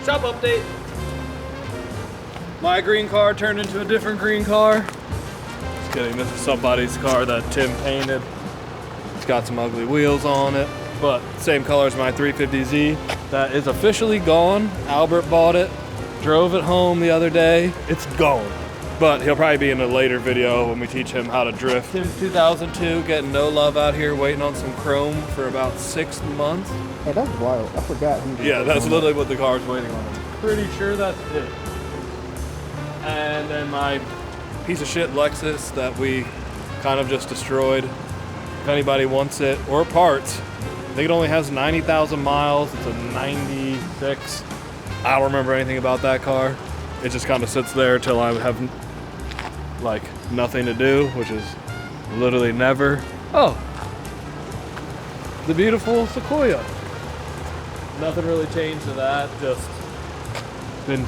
Shop update. My green car turned into a different green car. Just kidding, this is somebody's car that Tim painted. It's got some ugly wheels on it, but same color as my 350Z. That is officially gone. Albert bought it, drove it home the other day. It's gone. But he'll probably be in a later video when we teach him how to drift. Tim's 2002, getting no love out here, waiting on some chrome for about 6 months. Hey, that's wild. I forgot. Yeah, that's literally what the car's waiting on. I'm pretty sure that's it. And then my piece of shit Lexus that we kind of just destroyed. If anybody wants it, or parts, I think it only has 90,000 miles. It's a 96. I don't remember anything about that car. It just kind of sits there till I have like nothing to do, which is literally never. Oh, the beautiful Sequoia. Nothing really changed to that. Just been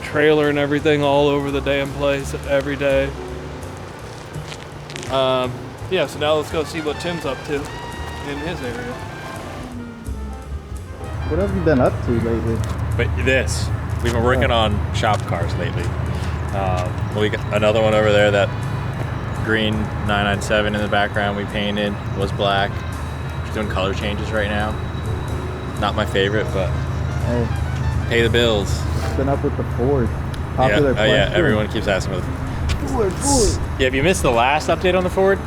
trailering everything all over the damn place every day. Yeah, so now let's go see what Tim's up to in his area. What have you been up to lately? But this, we've been working on shop cars lately. We got another one over there, that green 997 in the background we painted was black. Just doing color changes right now. Not my favorite, but Hey, pay the bills. what's been up with the Ford? Popular Yeah, oh yeah, question. everyone keeps asking about Ford. Yeah, if you missed the last update on the Ford,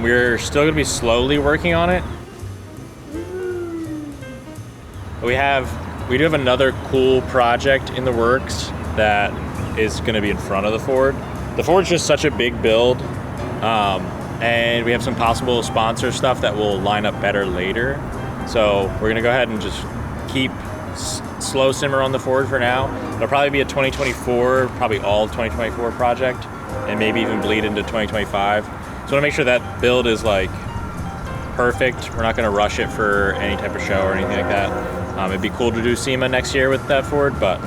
we're still gonna be slowly working on it. We do have another cool project in the works that is gonna be in front of the Ford. The Ford's just such a big build, and we have some possible sponsor stuff that will line up better later. So we're gonna go ahead and just keep slow simmer on the Ford for now. It'll probably be a 2024, probably all 2024 project, and maybe even bleed into 2025. So I wanna make sure that build is like perfect. We're not gonna rush it for any type of show or anything like that. It'd be cool to do SEMA next year with that Ford, but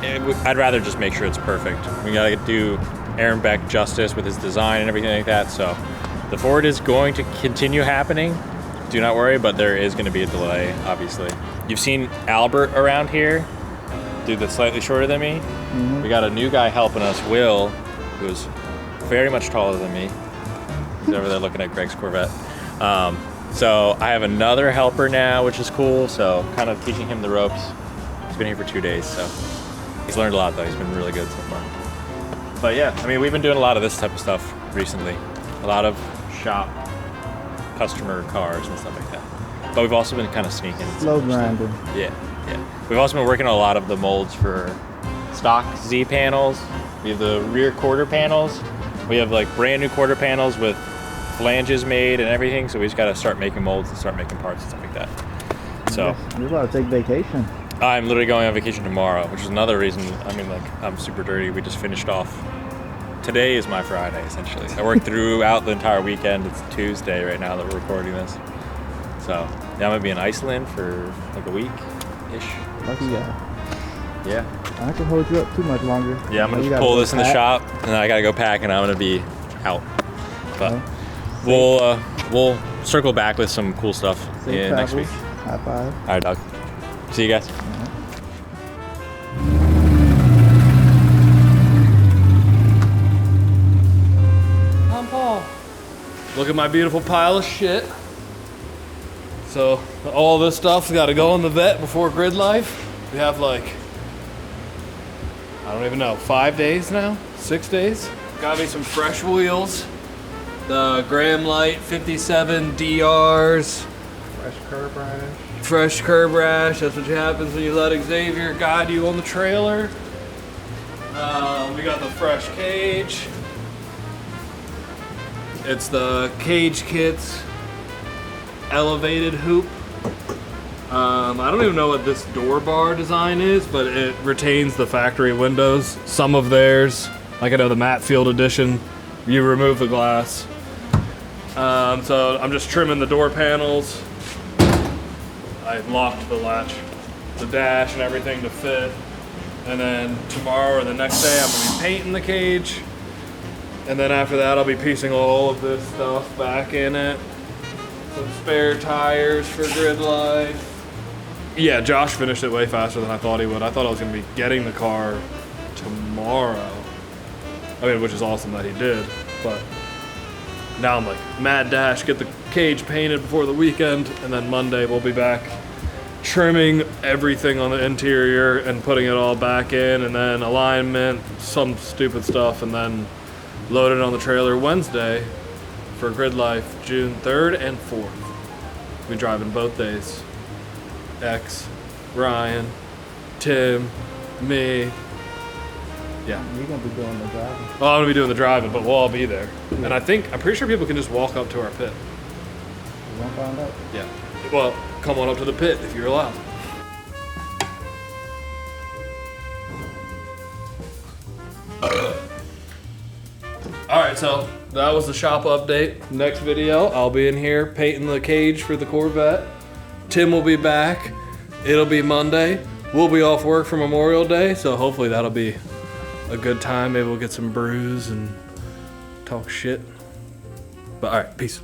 I'd rather just make sure it's perfect. We gotta do Aaron Beck justice with his design and everything like that. So the Ford is going to continue happening. Do not worry, but there is gonna be a delay, obviously. You've seen Albert around here, dude that's slightly shorter than me. Mm-hmm. We got a new guy helping us, Will, who's very much taller than me. He's over there looking at Greg's Corvette. So I have another helper now, which is cool. So kind of teaching him the ropes. He's been here for 2 days, so he's learned a lot though. He's been really good so far. But yeah, I mean, we've been doing a lot of this type of stuff recently. A lot of shop customer cars and stuff like that. But we've also been kind of sneaking. Slow grinding. Yeah. We've also been working on a lot of the molds for stock Z panels. We have the rear quarter panels. We have like brand new quarter panels with flanges made and everything. So we just got to start making molds and start making parts and stuff like that. So You're about to take vacation. I'm literally going on vacation tomorrow, which is another reason. I mean, like, I'm super dirty. We just finished off. Today is my Friday, essentially. I worked throughout the entire weekend. It's Tuesday right now that we're recording this. So yeah, I'm gonna be in Iceland for like a week-ish. Lucky guy. Yeah. I can hold you up too much longer. Yeah, I'm You gonna gotta pull go this in the pack. shop, and then I gotta go pack, and I'm gonna be out. But Okay. we'll circle back with some cool stuff Safe next travels. week. High five. All right, dog. See you guys. I'm Paul. Look at my beautiful pile of shit. So all this stuff's got to go in the vet before grid life. We have like, I don't even know, 5 days now? 6 days? Got me some fresh wheels. The Graham Light 57 DRs. Fresh curb rash. Fresh curb rash. That's what happens when you let Xavier guide you on the trailer. We got the fresh cage. It's the Cage Kits elevated hoop. I don't even know what this door bar design is, but it retains the factory windows. Some of theirs, like I know the Matte Field edition, you remove the glass. So I'm just trimming the door panels. I locked the latch, the dash and everything to fit. And then tomorrow or the next day I'm gonna be painting the cage. And then after that I'll be piecing all of this stuff back in it. Some spare tires for grid life. Yeah, Josh finished it way faster than I thought he would. I thought I was gonna be getting the car tomorrow. I mean, which is awesome that he did, but now I'm like, mad dash, get the cage painted before the weekend, and then Monday we'll be back trimming everything on the interior and putting it all back in, and then alignment, some stupid stuff, and then load it on the trailer Wednesday for GRIDLIFE June 3rd and 4th. We'll be driving both days. X, Ryan, Tim, me. Yeah. You're gonna be doing the driving. Oh, I'm gonna be doing the driving, but we'll all be there. And I'm pretty sure people can just walk up to our pit. You gonna find out? Yeah. Well, come on up to the pit if you're allowed. Alright, so that was the shop update. Next video, I'll be in here painting the cage for the Corvette. Tim will be back. It'll be Monday. We'll be off work for Memorial Day, so hopefully that'll be a good time. Maybe we'll get some brews and talk shit. But alright, peace.